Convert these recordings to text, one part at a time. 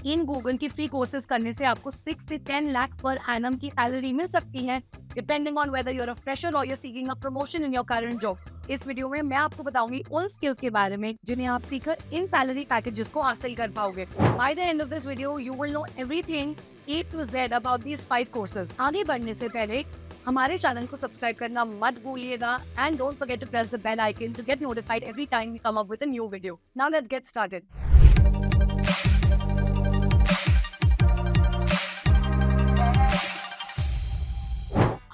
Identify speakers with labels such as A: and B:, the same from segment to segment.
A: In Google की free courses करने से आपको 6 से 10 लाख पर एनम की सैलरी मिल सकती है, depending on whether you are a fresher और you are seeking a promotion in your current job. इस वीडियो में मैं आपको बताऊंगी उन स्किल्स के बारे में जिन्हें आप सीखकर इन सैलरी पैकेजेस को हासिल कर पाओगे। By the end of this video you will know everything A to Z about these 5 courses। आगे बढ़ने से पहले हमारे चैनल को सब्सक्राइब करना मत भूलिएगा and don't forget to press the bell icon to get notified every time we come up with a new video. Now let's get started.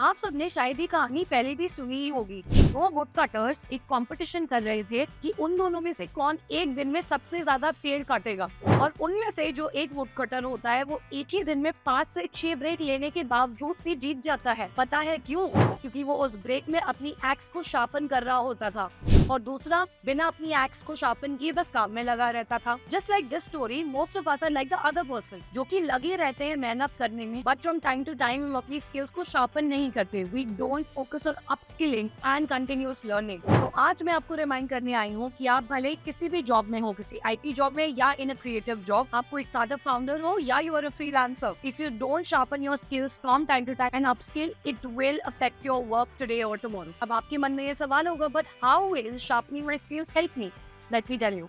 A: आप सबने शायद ये कहानी पहले भी सुनी ही होगी। दो वुड कटर्स एक कंपटीशन कर रहे थे कि उन दोनों में से कौन एक दिन में सबसे ज्यादा पेड़ काटेगा, और उनमें से जो एक वुड कटर होता है वो एक ही दिन में 5 से 6 ब्रेक लेने के बावजूद भी जीत जाता है। पता है क्यों? क्योंकि वो उस ब्रेक में अपनी एक्स को शार्पन कर रहा होता था और दूसरा बिना अपनी एक्स को शार्पन किए बस काम में लगा रहता था। Just like this story, most of us are like the other person जो कि लगे रहते हैं मेहनत करने में, but from time to time हम अपनी स्किल्स को शार्पन नहीं करते। We don't focus on upskilling and continuous learning. तो आज मैं आपको रिमाइंड करने आई हूँ कि आप भले किसी भी जॉब में हो, किसी IT जॉब में या इन अ क्रिएटिव जॉब, आप कोई स्टार्टअप फाउंडर हो या you are a freelancer, if you don't sharpen your skills from time to time and upskill, it will affect your work today और टुमारो। अब आपके मन में ये सवाल होगा, but how will sharpening my skills help me? Let me tell you.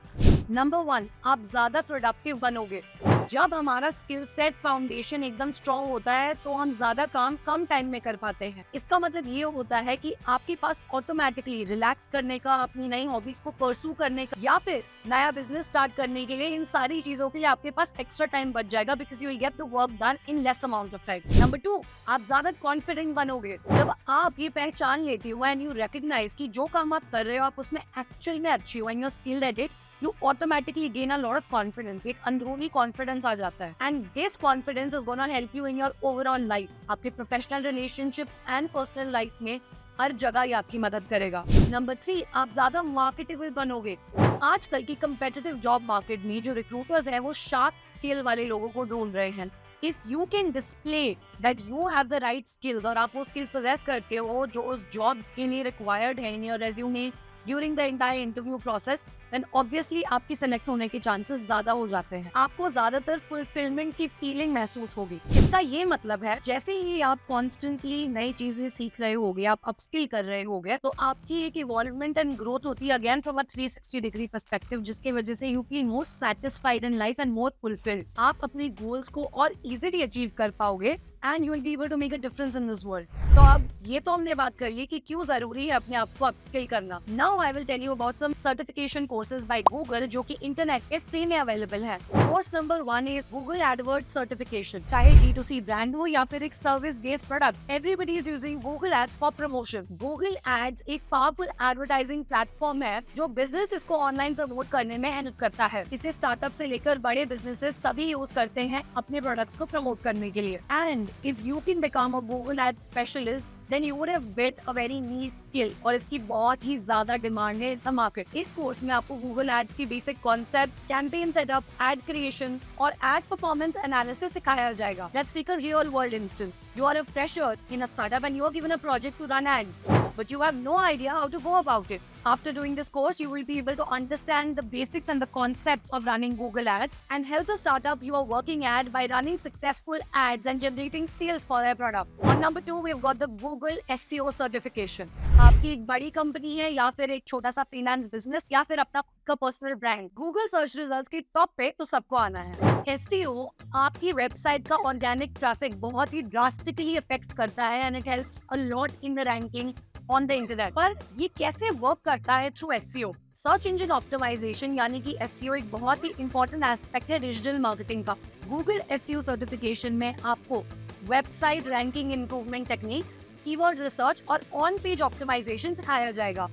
A: Number 1, आप ज्यादा प्रोडक्टिव बनोगे। जब हमारा स्किल सेट फाउंडेशन एकदम स्ट्रॉन्ग होता है तो हम ज्यादा काम कम टाइम में कर पाते हैं। इसका मतलब ये होता है कि आपके पास ऑटोमेटिकली रिलैक्स करने का, अपनी नई हॉबीज को परस्यू करने का या फिर नया बिजनेस स्टार्ट करने के लिए, इन सारी चीजों के लिए आपके पास एक्स्ट्रा टाइम बच जाएगा, because you will get the work done in less amount of time. Number 2, आप ज्यादा कॉन्फिडेंट बनोगे। जब आप ये पहचान लेते हो एंड यू रिकॉग्नाइज कि जो काम आप कर रहे हो आप उसमें एक्चुअल में अच्छी हो and you are skilled at it, you automatically gain a lot of confidence। एक अंदरूनी कॉन्फिडेंस आ जाता है and this confidence is gonna help you in your overall life। आपके professional relationships and personal life में हर जगह ये आपकी मदद करेगा। नंबर 3, आप ज्यादा मार्केटेबल बनोगे। आजकल की कंपेटिटिव जॉब मार्केट में जो रिक्रूटर्स हैं वो शार्प स्किल वाले लोगों को ढूंढ रहे हैं। If you can display that you have the right skills और आप वो skills possess करते हो जो उस जॉब के लिए required है in your resume during the entire interview process, then obviously आपकी सेलेक्ट होने के चांसेस ज्यादा हो जाते हैं। आपको ज्यादातर फुलफिलमेंट की फीलिंग महसूस होगी। इसका ये मतलब है जैसे ही आप कॉन्स्टेंटली नई चीजें सीख रहे होगे, आप अपस्किल कर रहे होगे, तो आपकी एक इवॉल्वमेंट एंड ग्रोथ होती है again from a 360 degree perspective, जिसकी वजह से you feel more satisfied in life and more fulfilled. आप अपनी गोल्स को और इजीली अचीव कर पाओगे and you will be able to make a difference in this world। तो अब ये तो हमने बात करी है कि क्यों जरूरी है अपने आप को अपस्किल करना। Now I will tell you about some certification courses by Google जो कि इंटरनेट पे फ्री में अवेलेबल है। Course number 1 is Google AdWords certification। चाहे D2C ब्रांड हो या फिर एक service based product, everybody is using Google Ads for promotion। Google Ads एक पावरफुल एडवर्टाइजिंग प्लेटफॉर्म है जो बिजनेस इसको ऑनलाइन प्रमोट करने में हेल्प करता है। इसे स्टार्टअप से लेकर बड़े बिजनेसेस सभी यूज करते हैं अपने प्रोडक्ट्स को प्रमोट करने के लिए। And if you can become a Google Ads specialist, then you would have built a very niche skill और इसकी बहुत ही ज्यादा डिमांड है इन द मार्केट। इस कोर्स में आपको Google Ads की basic concept, campaign setup, ad creation और एड परफॉर्मेंस एनालिसिस सिखाया जाएगा। Let's take a real world instance। You are a fresher in a startup and you are given a project to run ads, but you have no idea how to go about it। After doing this course, you will be able to understand the basics and the concepts of running Google Ads and help the startup you are working at by running successful ads and generating sales for their product। On number 2, we've got the Google SEO certification। आपकी एक बड़ी company है या फिर एक छोटा सा freelance business या फिर अपना खुद का personal brand, Google search results की टॉप पे तो सबको आना है। SEO आपकी वेबसाइट का ऑर्गेनिक ट्रैफिक बहुत ही ड्रास्टिकली इफेक्ट करता है and it helps a lot in the ranking on the internet. पर ये कैसे वर्क करता है through SEO? Search engine optimisation यानी कि SEO एक बहुत ही इंपॉर्टेंट एस्पेक्ट है डिजिटल मार्केटिंग का। गूगल SEO सर्टिफिकेशन में आपको website ranking improvement techniques, keyword research और ऑन पेज ऑप्टिमाइजेशन सिखाया जाएगा।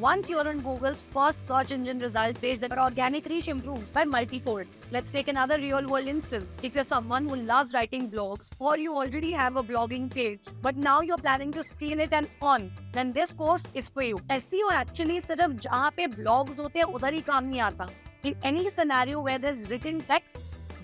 A: Once you're on Google's first search engine result page, the organic reach improves by multi-folds। Let's take another real-world instance। If you're someone who loves writing blogs or you already have a blogging page, but now you're planning to scale it and on, then this course is for you। SEO actually सिर्फ जहाँ पे blogs होते हैं उधर ही काम नहीं आता। In any scenario where there's written text,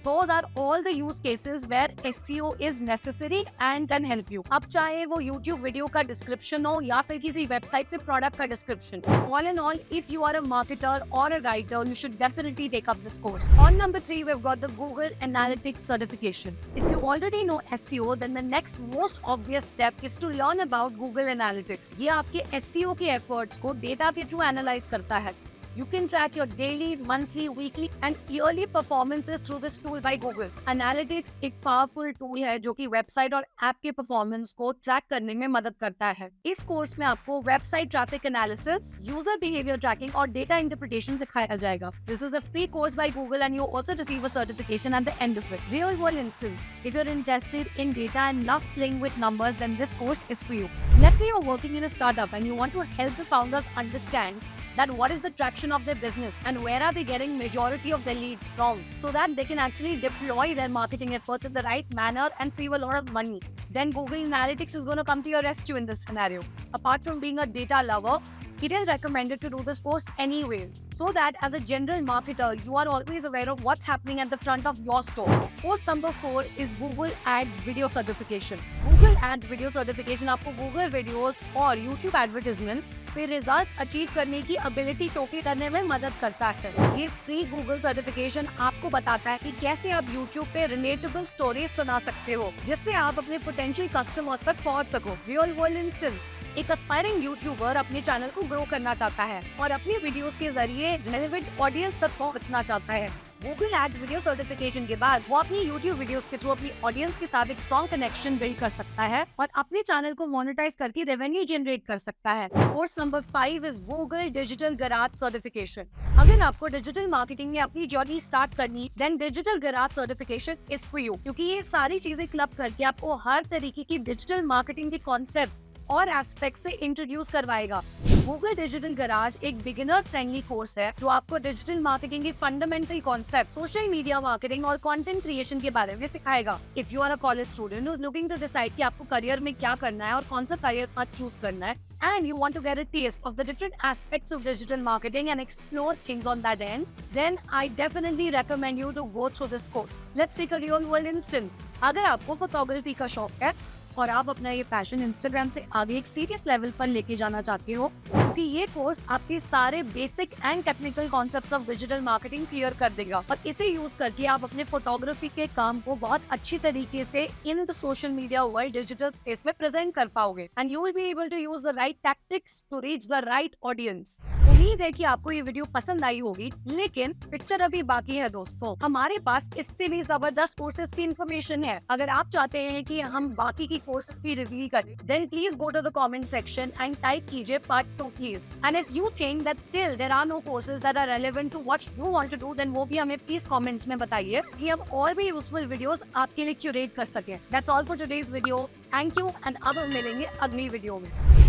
A: those are all the use cases where SEO is necessary and can help you. अब चाहे वो YouTube वीडियो का डिस्क्रिप्शन हो या फिर किसी वेबसाइट पे प्रोडक्ट का description. All in all, if you are a marketer or a writer, you should definitely take up this course. On number 3, we've got the Google Analytics certification. If you already know SEO, then the next most obvious step is to learn about Google Analytics. ये आपके SEO के efforts को data के through analyse करता है. You can track your daily, monthly, weekly and yearly performances through this tool by Google. Analytics एक powerful tool है जो कि वेबसाइट और ऐप के परफॉर्मेंस को ट्रैक करने में मदद करता है. इस कोर्स में आपको website traffic analysis, user behaviour tracking और डेटा इंटरप्रिटेशन सिखाया जाएगा. This is a free course by Google and you also receive a certification at the end of it. Real world instance. If you're interested in data and love playing with numbers, then this course is for you. Let's say you're working in a startup and you want to help the founders understand that what is the traction of their business and where are they getting majority of their leads from, so that they can actually deploy their marketing efforts in the right manner and save a lot of money. Then Google Analytics is going to come to your rescue in this scenario. Apart from being a data lover, it is recommended to do this course anyways, so that as a general marketer, you are always aware of what's happening at the front of your store. Course number 4 is Google Ads Video Certification. Google Ads Video Certification आपको Google videos और YouTube advertisements पे results achieve करने की ability showcase करने में मदद करता है. ये free Google certification आपको बताता है कि कैसे आप YouTube पे relatable stories सुना सकते हो, जिससे आप अपने potential customers तक पहुंच सको. Real world instance. एक aspiring YouTuber अपने चैनल को ग्रो करना चाहता है और अपनी वीडियोस के जरिए रेलेवेंट ऑडियंस तक पहुंचना चाहता है. Google Ads वीडियो सर्टिफिकेशन के बाद वो अपनी YouTube वीडियोस के थ्रू अपनी ऑडियंस के साथ एक स्ट्रॉन्ग कनेक्शन बिल्ड कर सकता है और अपने चैनल को मोनेटाइज करके रेवेन्यू जनरेट कर सकता है. Course number 5 is Google digital garage certification. अगर आपको डिजिटल मार्केटिंग में अपनी जर्नी स्टार्ट करनी, then digital garage certification is for you, क्योंकि ये सारी चीजें क्लब करके आपको हर तरीके की डिजिटल मार्केटिंग के कॉन्सेप्ट और एस्पेक्ट से इंट्रोड्यूस करवाएगा. Google डिजिटल गराज एक बिगिनर फ्रेंडली कोर्स है जो आपको डिजिटल मार्केटिंग के fundamental concept, social media marketing और कंटेंट क्रिएशन के बारे में सिखाएगा. If you are a college student who is looking to decide कि आपको करियर में क्या करना है और कौन सा करियर पाथ चूज करना है, and you want to get a taste of the different aspects of digital marketing and explore things on that end, then I definitely recommend you to go through this course. Let's take a real world instance. अगर आपको photography का शौक है और आप अपना ये passion Instagram से आगे एक सीरियस लेवल पर लेके जाना चाहते हो, क्योंकि ये कोर्स आपके सारे basic and technical concepts of digital marketing clear कर देगा और इसे यूज करके आप अपने फोटोग्राफी के काम को बहुत अच्छी तरीके से in the social media world digital space में प्रेजेंट कर पाओगे and you will be able to use the right tactics to reach the right audience. उम्मीद है कि आपको ये वीडियो पसंद आई होगी, लेकिन पिक्चर अभी बाकी है दोस्तों. हमारे पास इससे भी जबरदस्त कोर्सेज की इन्फॉर्मेशन है. अगर आप चाहते हैं कि हम बाकी की कोर्सेज भी रिवील करें, then please go to the comment section and type कीजिए part 2 please. And if you think that still there are no courses that are relevant to what you want to do, then वो भी हमें please comments में बताइए कि हम और भी useful videos आपके लिए curate कर सकें. That's all for today's video. Thank you and अब हम मिलेंगे अगली वीडियो में.